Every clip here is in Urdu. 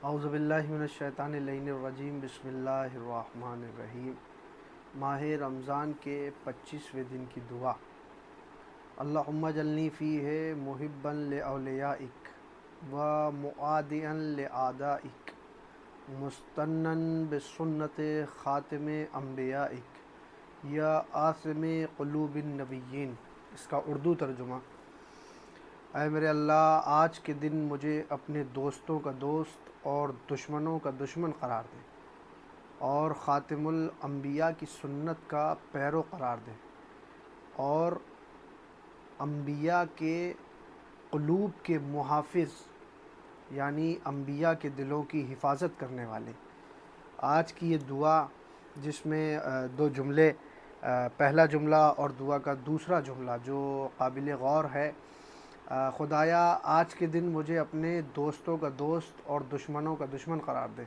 اعوذ باللہ من الشیطان اللعین الرجیم بسم اللہ الرحمن الرحیم۔ ماہ رمضان کے 25ویں دن کی دعا۔ اللہم اجعلنی فیہ محبا لاولیائک و معادیا لاعدائک مستنا بسنت خاتم انبیائک یا عاصم قلوب النبیین۔ اس کا اردو ترجمہ: اے میرے اللہ، آج کے دن مجھے اپنے دوستوں کا دوست اور دشمنوں کا دشمن قرار دے، اور خاتم الانبیاء کی سنت کا پیرو قرار دے، اور انبیاء کے قلوب کے محافظ یعنی انبیاء کے دلوں کی حفاظت کرنے والے۔ آج کی یہ دعا، جس میں دو جملے، پہلا جملہ اور دعا کا دوسرا جملہ جو قابل غور ہے: خدایا آج کے دن مجھے اپنے دوستوں کا دوست اور دشمنوں کا دشمن قرار دے۔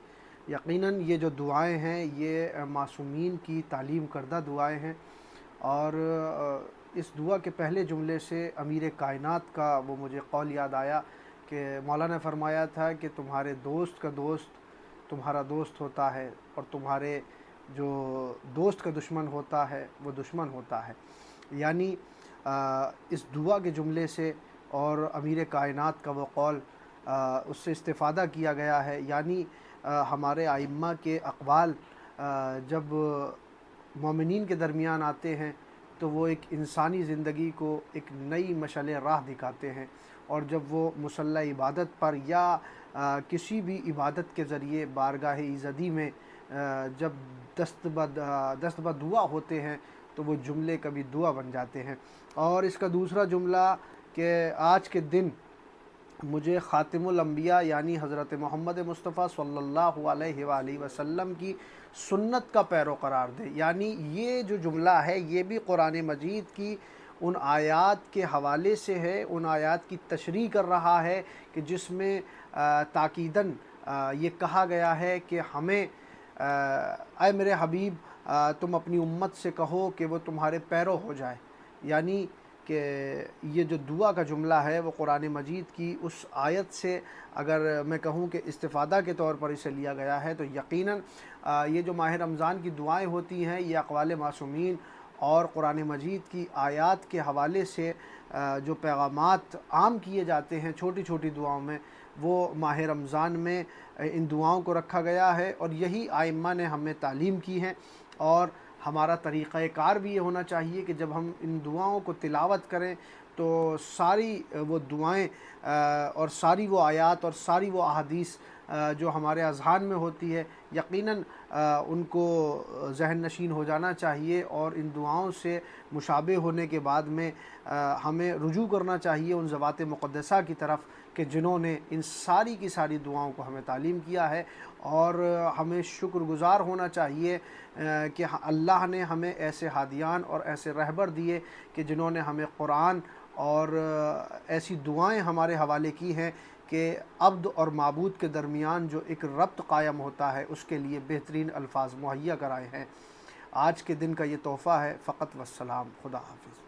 یقیناً یہ جو دعائیں ہیں یہ معصومین کی تعلیم کردہ دعائیں ہیں، اور اس دعا کے پہلے جملے سے امیر کائنات کا وہ مجھے قول یاد آیا کہ مولا نے فرمایا تھا کہ تمہارے دوست کا دوست تمہارا دوست ہوتا ہے، اور تمہارے جو دوست کا دشمن ہوتا ہے وہ دشمن ہوتا ہے۔ یعنی اس دعا کے جملے سے اور امیر کائنات کا وہ قول، اس سے استفادہ کیا گیا ہے۔ یعنی ہمارے ائمہ کے اقوال جب مومنین کے درمیان آتے ہیں تو وہ ایک انسانی زندگی کو ایک نئی مشعل راہ دکھاتے ہیں، اور جب وہ مصلی عبادت پر یا کسی بھی عبادت کے ذریعے بارگاہ ایزدی میں جب دست بدعا ہوتے ہیں تو وہ جملے کبھی دعا بن جاتے ہیں۔ اور اس کا دوسرا جملہ کہ آج کے دن مجھے خاتم الانبیاء یعنی حضرت محمد مصطفیٰ صلی اللہ علیہ وآلہ وسلم کی سنت کا پیرو قرار دے۔ یعنی یہ جو جملہ ہے یہ بھی قرآن مجید کی ان آیات کے حوالے سے ہے، ان آیات کی تشریح کر رہا ہے کہ جس میں تاکیداً یہ کہا گیا ہے کہ ہمیں اے میرے حبیب تم اپنی امت سے کہو کہ وہ تمہارے پیرو ہو جائے۔ یعنی کہ یہ جو دعا کا جملہ ہے وہ قرآن مجید کی اس آیت سے اگر میں کہوں کہ استفادہ کے طور پر اسے لیا گیا ہے، تو یقیناً یہ جو ماہ رمضان کی دعائیں ہوتی ہیں یہ اقوال معصومین اور قرآن مجید کی آیات کے حوالے سے جو پیغامات عام کیے جاتے ہیں چھوٹی چھوٹی دعاؤں میں، وہ ماہ رمضان میں ان دعاؤں کو رکھا گیا ہے، اور یہی ائمہ نے ہمیں تعلیم کی ہے۔ اور ہمارا طریقہ کار بھی یہ ہونا چاہیے کہ جب ہم ان دعاؤں کو تلاوت کریں تو ساری وہ دعائیں اور ساری وہ آیات اور ساری وہ احادیث جو ہمارے اذہان میں ہوتی ہے یقیناً ان کو ذہن نشین ہو جانا چاہیے، اور ان دعاؤں سے مشابہ ہونے کے بعد میں ہمیں رجوع کرنا چاہیے ان ذوات مقدسہ کی طرف کہ جنہوں نے ان ساری کی ساری دعاؤں کو ہمیں تعلیم کیا ہے، اور ہمیں شکر گزار ہونا چاہیے کہ اللہ نے ہمیں ایسے ہادیان اور ایسے رہبر دیے کہ جنہوں نے ہمیں قرآن اور ایسی دعائیں ہمارے حوالے کی ہیں کہ عبد اور معبود کے درمیان جو ایک ربط قائم ہوتا ہے اس کے لیے بہترین الفاظ مہیا کرائے ہیں۔ آج کے دن کا یہ تحفہ ہے۔ فقط والسلام۔ خدا حافظ۔